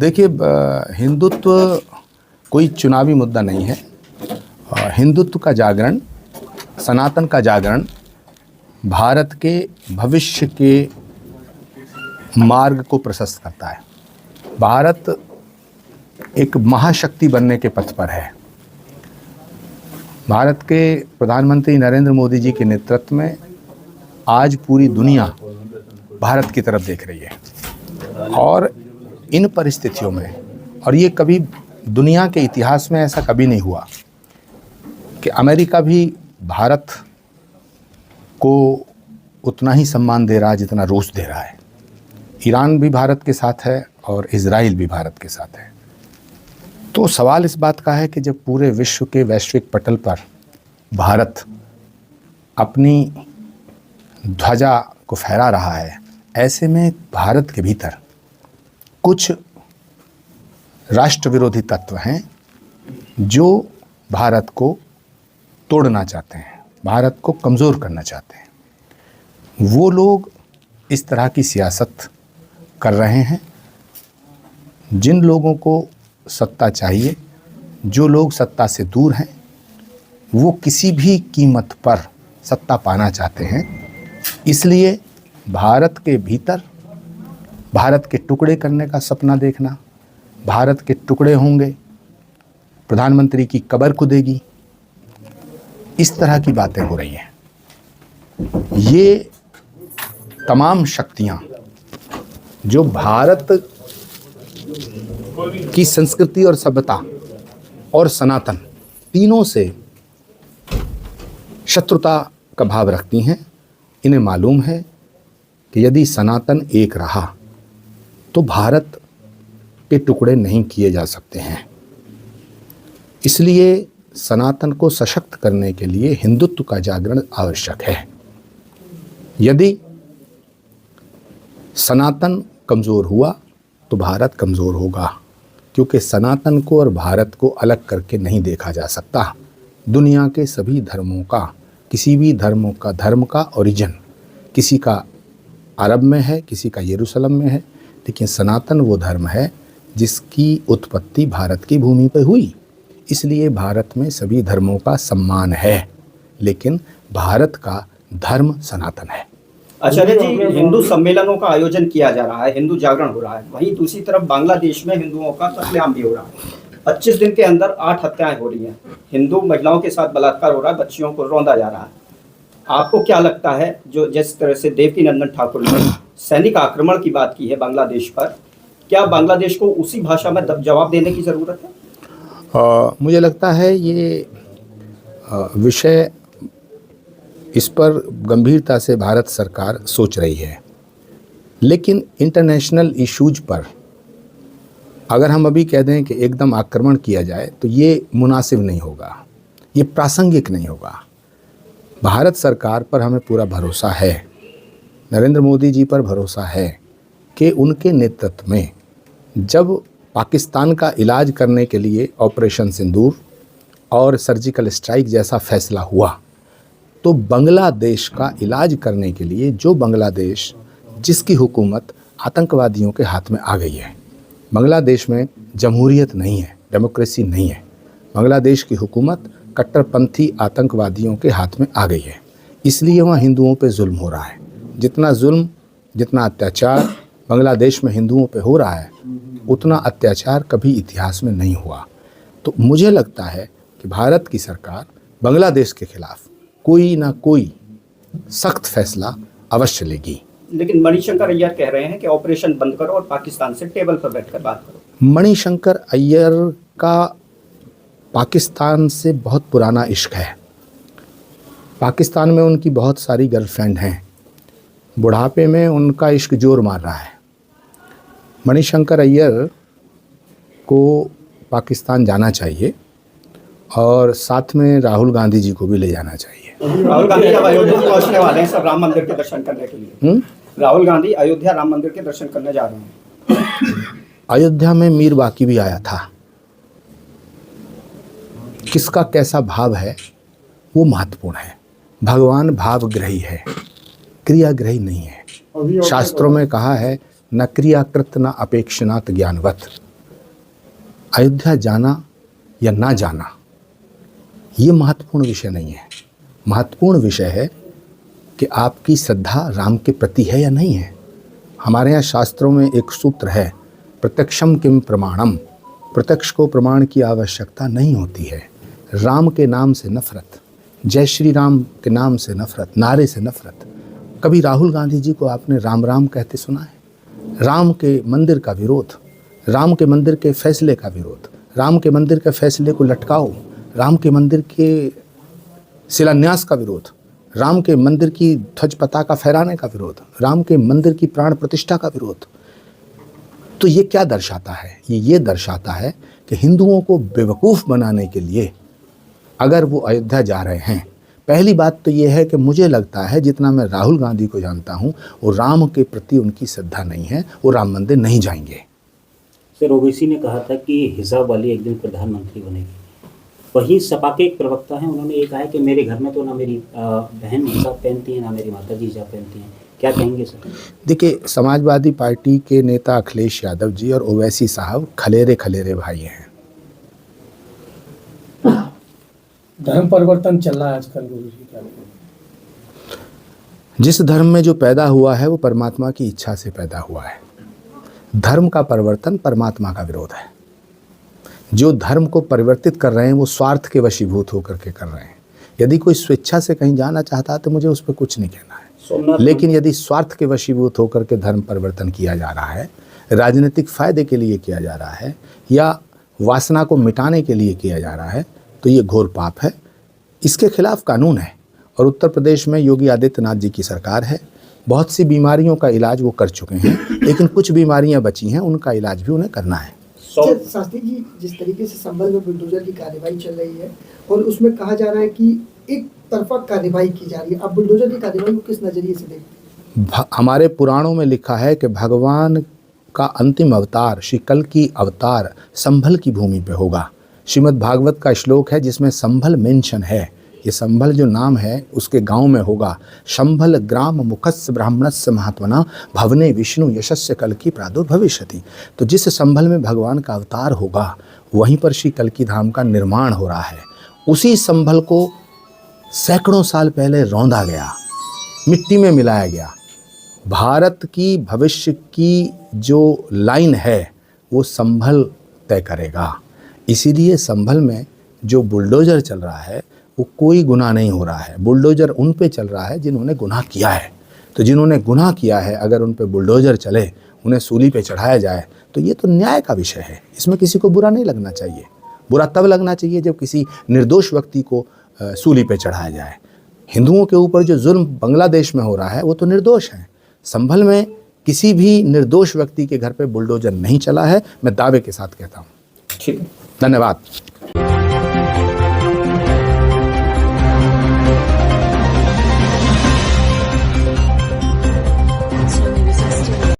देखिए, हिंदुत्व कोई चुनावी मुद्दा नहीं है। हिंदुत्व का जागरण, सनातन का जागरण भारत के भविष्य के मार्ग को प्रशस्त करता है। भारत एक महाशक्ति बनने के पथ पर है। भारत के प्रधानमंत्री नरेंद्र मोदी जी के नेतृत्व में आज पूरी दुनिया भारत की तरफ देख रही है। और इन परिस्थितियों में, और ये कभी दुनिया के इतिहास में ऐसा कभी नहीं हुआ कि अमेरिका भी भारत को उतना ही सम्मान दे रहा है जितना रूस दे रहा है। ईरान भी भारत के साथ है और इजराइल भी भारत के साथ है। तो सवाल इस बात का है कि जब पूरे विश्व के वैश्विक पटल पर भारत अपनी ध्वजा को फहरा रहा है, ऐसे में भारत के भीतर कुछ राष्ट्र विरोधी तत्व हैं जो भारत को तोड़ना चाहते हैं, भारत को कमज़ोर करना चाहते हैं। वो लोग इस तरह की सियासत कर रहे हैं। जिन लोगों को सत्ता चाहिए, जो लोग सत्ता से दूर हैं, वो किसी भी कीमत पर सत्ता पाना चाहते हैं। इसलिए भारत के भीतर भारत के टुकड़े करने का सपना देखना, भारत के टुकड़े होंगे, प्रधानमंत्री की कब्र खुदेगी, इस तरह की बातें हो रही हैं। ये तमाम शक्तियां जो भारत की संस्कृति और सभ्यता और सनातन तीनों से शत्रुता का भाव रखती हैं, इन्हें मालूम है कि यदि सनातन एक रहा तो भारत के टुकड़े नहीं किए जा सकते हैं। इसलिए सनातन को सशक्त करने के लिए हिंदुत्व का जागरण आवश्यक है। यदि सनातन कमज़ोर हुआ तो भारत कमज़ोर होगा, क्योंकि सनातन को और भारत को अलग करके नहीं देखा जा सकता। दुनिया के सभी धर्मों का, किसी भी धर्म का ओरिजिन किसी का अरब में है, किसी का यरूशलेम में है, लेकिन सनातन वो धर्म है जिसकी उत्पत्ति भारत की भूमि पर हुई। इसलिए भारत में सभी धर्मों का सम्मान है, लेकिन भारत का धर्म सनातन है। आचार्य जी, हिंदू सम्मेलनों का आयोजन किया जा रहा है, हिंदू जागरण हो रहा है, वहीं दूसरी तरफ बांग्लादेश में हिंदुओं का कत्लेआम भी हो रहा है। 25 दिन के अंदर 8 हत्याएं हो रही हैं, हिंदू महिलाओं के साथ बलात्कार हो रहा है, बच्चियों को रौंदा जा रहा है। आपको क्या लगता है, जो जिस तरह से देवकीनंदन ठाकुर ने सैनिक आक्रमण की बात की है बांग्लादेश पर, क्या बांग्लादेश को उसी भाषा में जवाब देने की ज़रूरत है? मुझे लगता है ये विषय, इस पर गंभीरता से भारत सरकार सोच रही है, लेकिन इंटरनेशनल इश्यूज पर अगर हम अभी कह दें कि एकदम आक्रमण किया जाए तो ये मुनासिब नहीं होगा, ये प्रासंगिक नहीं होगा। भारत सरकार पर हमें पूरा भरोसा है, नरेंद्र मोदी जी पर भरोसा है कि उनके नेतृत्व में जब पाकिस्तान का इलाज करने के लिए ऑपरेशन सिंदूर और सर्जिकल स्ट्राइक जैसा फैसला हुआ, तो बांग्लादेश का इलाज करने के लिए, जो बांग्लादेश जिसकी हुकूमत आतंकवादियों के हाथ में आ गई है, बांग्लादेश में जमहूरियत नहीं है, डेमोक्रेसी नहीं है, बांग्लादेश की हुकूमत कट्टरपंथी आतंकवादियों के हाथ में आ गई है। इसलिए वहाँ हिंदुओं पे जुल्म हो रहा है। जितना जुल्म, जितना अत्याचार बांग्लादेश में हिंदुओं पे हो रहा है, उतना अत्याचार कभी इतिहास में नहीं हुआ। तो मुझे लगता है कि भारत की सरकार बांग्लादेश के खिलाफ कोई ना कोई सख्त फैसला अवश्य लेगी। लेकिन मणिशंकर अय्यर कह रहे हैं कि ऑपरेशन बंद करो और पाकिस्तान से टेबल पर बैठकर बात करो। मणिशंकर अय्यर का पाकिस्तान से बहुत पुराना इश्क है। पाकिस्तान में उनकी बहुत सारी गर्लफ्रेंड हैं। बुढ़ापे में उनका इश्क जोर मार रहा है। मणिशंकर अय्यर को पाकिस्तान जाना चाहिए और साथ में राहुल गांधी जी को भी ले जाना चाहिए। राहुल गांधी अब अयोध्या पहुंचने वाले हैं सब राम मंदिर के दर्शन करने के लिए। राहुल गांधी अयोध्या राम मंदिर के दर्शन करने जा रहे हैं। अयोध्या में मीर बाकी भी आया था। किसका कैसा भाव है वो महत्वपूर्ण है। भगवान भावग्रही है, क्रियाग्रही नहीं है। शास्त्रों में कहा है, न क्रियाकृत न अपेक्षनात् ज्ञानवत। अयोध्या जाना या ना जाना ये महत्वपूर्ण विषय नहीं है। महत्वपूर्ण विषय है कि आपकी श्रद्धा राम के प्रति है या नहीं है। हमारे यहाँ शास्त्रों में एक सूत्र है, प्रत्यक्षम किम प्रमाणम। प्रत्यक्ष को प्रमाण की आवश्यकता नहीं होती है। राम के नाम से नफरत, जय श्री राम के नाम से नफरत, नारे से नफरत। कभी राहुल गांधी जी को आपने राम राम कहते सुना है? राम के मंदिर का विरोध, राम के मंदिर के फैसले का विरोध, राम के मंदिर के फैसले को लटकाओ, राम के मंदिर के शिलान्यास का विरोध, राम के मंदिर की ध्वज पताका फहराने का विरोध, राम के मंदिर की प्राण प्रतिष्ठा का विरोध। तो ये क्या दर्शाता है? ये दर्शाता है कि हिंदुओं को बेवकूफ़ बनाने के लिए अगर वो अयोध्या जा रहे हैं, पहली बात तो ये है कि मुझे लगता है जितना मैं राहुल गांधी को जानता हूँ, वो राम के प्रति उनकी श्रद्धा नहीं है, वो राम मंदिर नहीं जाएंगे। सर, ओवैसी ने कहा था कि हिजाब वाली एक दिन प्रधानमंत्री बनेगी। वही सपा के एक प्रवक्ता हैं, उन्होंने ये कहा है कि मेरे घर में तो ना मेरी बहन हिजाब पहनती है, ना मेरी माता जी हिजाब पहनती हैं। क्या कहेंगे सर? देखिए, समाजवादी पार्टी के नेता अखिलेश यादव जी और ओवैसी साहब खलेरे खलेरे भाई हैं। धर्म परिवर्तन चल रहा है आजकल, गुरु जी क्या बोलेंगे? जिस धर्म में जो पैदा हुआ है वो परमात्मा की इच्छा से पैदा हुआ है। धर्म का परिवर्तन परमात्मा का विरोध है। जो धर्म को परिवर्तित कर रहे हैं वो स्वार्थ के वशीभूत होकर के कर रहे हैं। यदि कोई स्वेच्छा से कहीं जाना चाहता है तो मुझे उस पर कुछ नहीं कहना है, लेकिन यदि स्वार्थ के वशीभूत होकर के धर्म परिवर्तन किया जा रहा है, राजनीतिक फायदे के लिए किया जा रहा है या वासना को मिटाने के लिए किया जा रहा है, तो ये घोर पाप है। इसके खिलाफ कानून है और उत्तर प्रदेश में योगी आदित्यनाथ जी की सरकार है। बहुत सी बीमारियों का इलाज वो कर चुके हैं, लेकिन कुछ बीमारियां बची हैं, उनका इलाज भी उन्हें करना है। शास्त्री जी, जिस तरीके से संभल में बुलडोजर की कार्यवाही चल रही है और उसमें कहा जा रहा है कि एक तरफा कार्यवाही की जा रही है, अब बुलडोजर की कार्यवाही को किस नजरिए से देखते? हमारे पुराणों में लिखा है कि भगवान का अंतिम अवतार श्री कल्कि अवतार संभल की भूमि पे होगा। श्रीमद् भागवत का श्लोक है जिसमें संभल मेंशन है। ये संभल जो नाम है उसके गांव में होगा। संभल ग्राम मुखस्य ब्राह्मणस्य महात्मना भवने विष्णु यशस्य कल्कि प्रादुर्भविष्यति। तो जिस संभल में भगवान का अवतार होगा वहीं पर श्री कल्कि धाम का निर्माण हो रहा है। उसी संभल को सैकड़ों साल पहले रौंदा गया, मिट्टी में मिलाया गया। भारत की भविष्य की जो लाइन है वो संभल तय करेगा। इसीलिए संभल में जो बुलडोजर चल रहा है वो कोई गुनाह नहीं हो रहा है। बुलडोजर उन पे चल रहा है जिन्होंने गुनाह किया है। तो जिन्होंने गुनाह किया है अगर उन पे बुलडोजर चले, उन्हें सूली पे चढ़ाया जाए, तो ये तो न्याय का विषय है। इसमें किसी को बुरा नहीं लगना चाहिए। बुरा तब लगना चाहिए जब किसी निर्दोष व्यक्ति को सूली पे चढ़ाया जाए। हिंदुओं के ऊपर जो जुल्म बांग्लादेश में हो रहा है वो तो निर्दोष है। संभल में किसी भी निर्दोष व्यक्ति के घर पे बुलडोजर नहीं चला है, मैं दावे के साथ कहता हूँ। ठीक है, धन्यवाद।